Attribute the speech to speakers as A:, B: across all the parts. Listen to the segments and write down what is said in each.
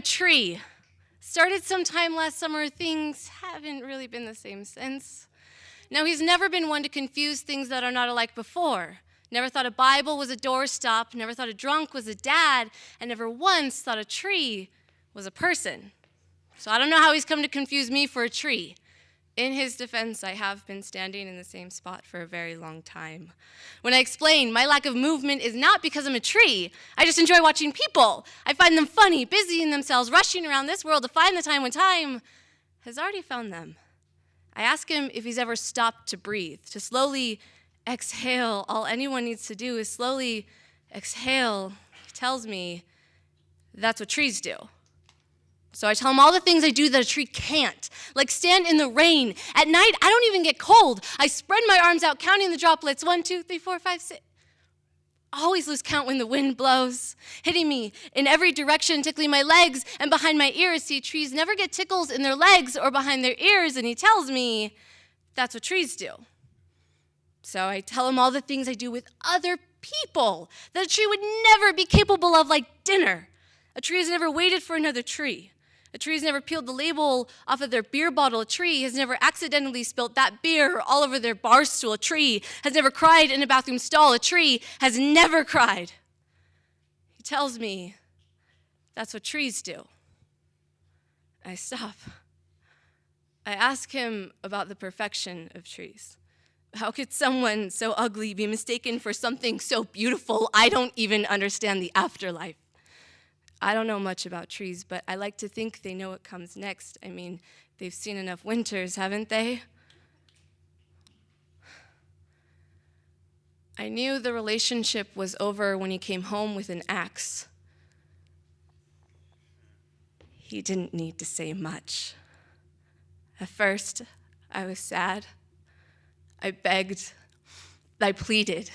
A: a tree. Started sometime last summer. Things haven't really been the same since. Now, he's never been one to confuse things that are not alike before. Never thought a Bible was a doorstop, never thought a drunk was a dad, and never once thought a tree was a person. So I don't know how he's come to confuse me for a tree. In his defense, I have been standing in the same spot for a very long time. When I explain my lack of movement is not because I'm a tree. I just enjoy watching people. I find them funny, busy in themselves, rushing around this world to find the time when time has already found them. I ask him if he's ever stopped to breathe, to slowly exhale. All anyone needs to do is slowly exhale. He tells me that's what trees do. So I tell him all the things I do that a tree can't, like stand in the rain. At night, I don't even get cold. I spread my arms out, counting the droplets. 1, 2, 3, 4, 5, 6. I always lose count when the wind blows, hitting me in every direction, tickling my legs and behind my ears. See, trees never get tickles in their legs or behind their ears, and he tells me that's what trees do. So I tell him all the things I do with other people that a tree would never be capable of, like dinner. A tree has never waited for another tree. A tree has never peeled the label off of their beer bottle. A tree has never accidentally spilt that beer all over their bar stool. A tree has never cried in a bathroom stall. A tree has never cried. He tells me that's what trees do. I stop. I ask him about the perfection of trees. How could someone so ugly be mistaken for something so beautiful? I don't even understand the afterlife. I don't know much about trees, but I like to think they know what comes next. I mean, they've seen enough winters, haven't they? I knew the relationship was over when he came home with an axe. He didn't need to say much. At first, I was sad. I begged. I pleaded.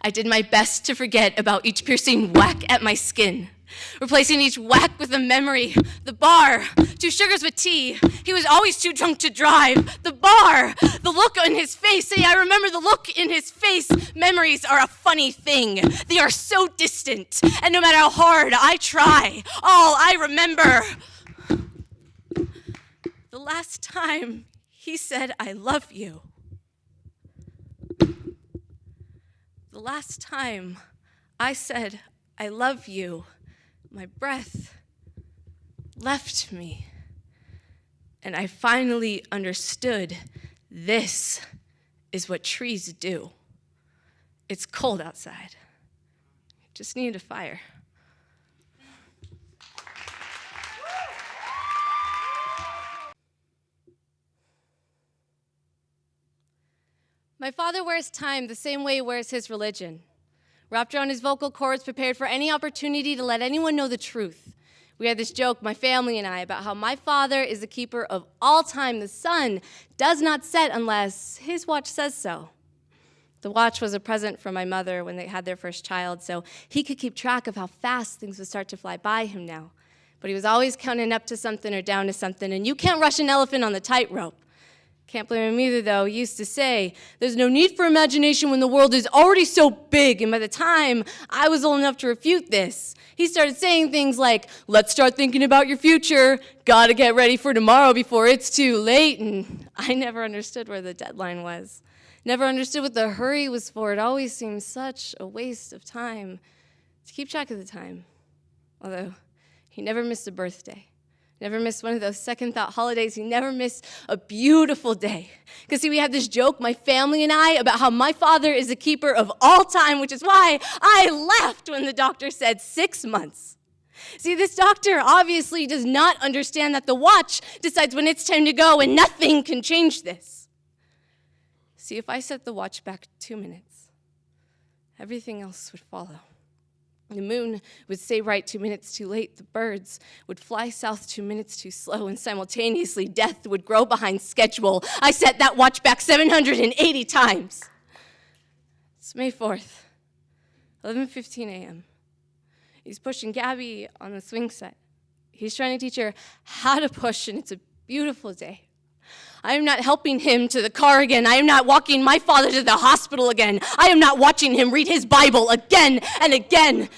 A: I did my best to forget about each piercing whack at my skin, replacing each whack with a memory. The bar, 2 sugars with tea. He was always too drunk to drive. The bar, the look on his face. See, I remember the look in his face. Memories are a funny thing. They are so distant, and no matter how hard I try, all I remember, the last time he said, "I love you." The last time I said, "I love you," my breath left me, and I finally understood this is what trees do. It's cold outside. Just need a fire. My father wears time the same way he wears his religion. Wrapped around his vocal cords, prepared for any opportunity to let anyone know the truth. We had this joke, my family and I, about how my father is the keeper of all time. The sun does not set unless his watch says so. The watch was a present from my mother when they had their first child, so he could keep track of how fast things would start to fly by him now. But he was always counting up to something or down to something, and you can't rush an elephant on the tightrope. Can't blame him either, though. He used to say, there's no need for imagination when the world is already so big. And by the time I was old enough to refute this, he started saying things like, let's start thinking about your future. Gotta get ready for tomorrow before it's too late. And I never understood where the deadline was. Never understood what the hurry was for. It always seemed such a waste of time to keep track of the time. Although he never missed a birthday. Never missed one of those second thought holidays. He never missed a beautiful day. Because see, we have this joke, my family and I, about how my father is the keeper of all time, which is why I laughed when the doctor said 6 months. See, this doctor obviously does not understand that the watch decides when it's time to go, and nothing can change this. See, if I set the watch back 2 minutes, everything else would follow. The moon would stay right 2 minutes too late. The birds would fly south 2 minutes too slow, and simultaneously death would grow behind schedule. I set that watch back 780 times. It's May 4th, 11:15 a.m. He's pushing Gabby on the swing set. He's trying to teach her how to push, and it's a beautiful day. I am not helping him to the car again. I am not walking my father to the hospital again. I am not watching him read his Bible again and again.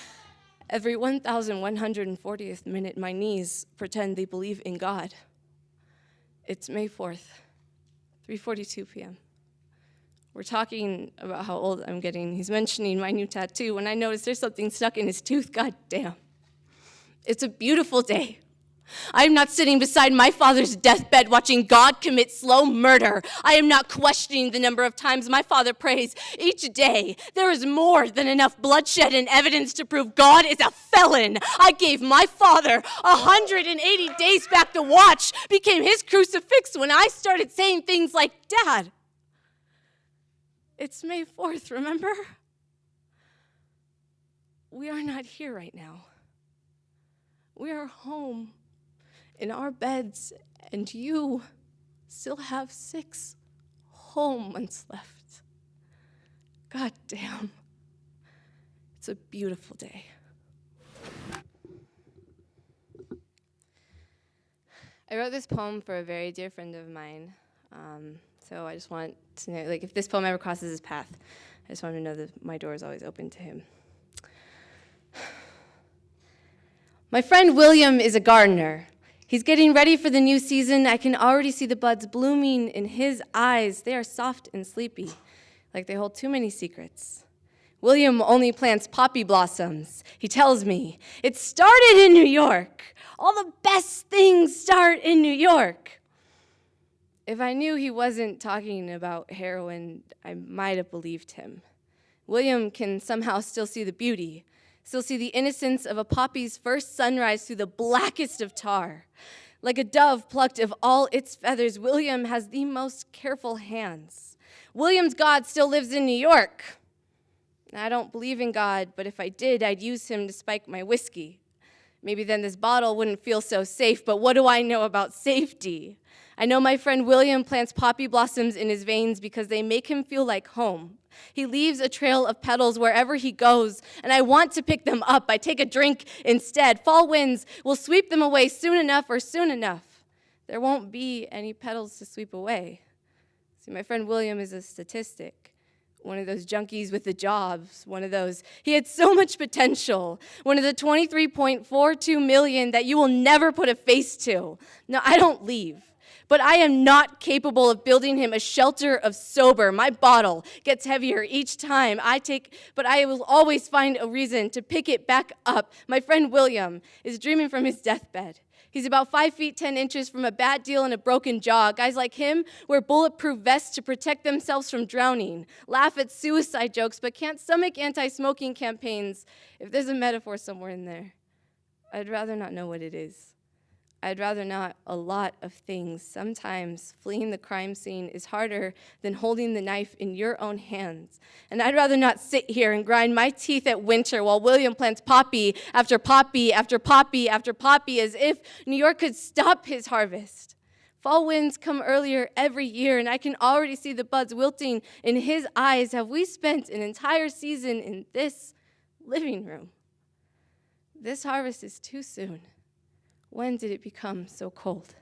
A: Every 1,140th minute, my knees pretend they believe in God. It's May 4th, 3:42 p.m. We're talking about how old I'm getting. He's mentioning my new tattoo, and I notice there's something stuck in his tooth. God damn. It's a beautiful day. I am not sitting beside my father's deathbed watching God commit slow murder. I am not questioning the number of times my father prays each day. There is more than enough bloodshed and evidence to prove God is a felon. I gave my father 180 days back to watch, became his crucifix when I started saying things like, Dad, it's May 4th, remember? We are not here right now. We are home in our beds, and you still have 6 whole months left. God damn. It's a beautiful day. I wrote this poem for a very dear friend of mine. So I just want to know, if this poem ever crosses his path, I just want to know that my door is always open to him. My friend William is a gardener. He's getting ready for the new season. I can already see the buds blooming in his eyes. They are soft and sleepy, like they hold too many secrets. William only plants poppy blossoms. He tells me, it started in New York. All the best things start in New York. If I knew he wasn't talking about heroin, I might have believed him. William can somehow still see the beauty, still see the innocence of a poppy's first sunrise through the blackest of tar. Like a dove plucked of all its feathers, William has the most careful hands. William's God still lives in New York. I don't believe in God, but if I did, I'd use him to spike my whiskey. Maybe then this bottle wouldn't feel so safe, but what do I know about safety? I know my friend William plants poppy blossoms in his veins because they make him feel like home. He leaves a trail of petals wherever he goes, and I want to pick them up. I take a drink instead. Fall winds will sweep them away soon enough. There won't be any petals to sweep away. See, my friend William is a statistic. One of those junkies with the jobs, one of those. He had so much potential. One of the 23.42 million that you will never put a face to. No, I don't leave. But I am not capable of building him a shelter of sober. My bottle gets heavier each time I take, but I will always find a reason to pick it back up. My friend William is dreaming from his deathbed. He's about 5 feet 10 inches from a bad deal and a broken jaw. Guys like him wear bulletproof vests to protect themselves from drowning, laugh at suicide jokes, but can't stomach anti-smoking campaigns. If there's a metaphor somewhere in there, I'd rather not know what it is. I'd rather not a lot of things. Sometimes fleeing the crime scene is harder than holding the knife in your own hands. And I'd rather not sit here and grind my teeth at winter while William plants poppy after poppy after poppy after poppy as if New York could stop his harvest. Fall winds come earlier every year, and I can already see the buds wilting in his eyes. Have we spent an entire season in this living room? This harvest is too soon. When did it become so cold?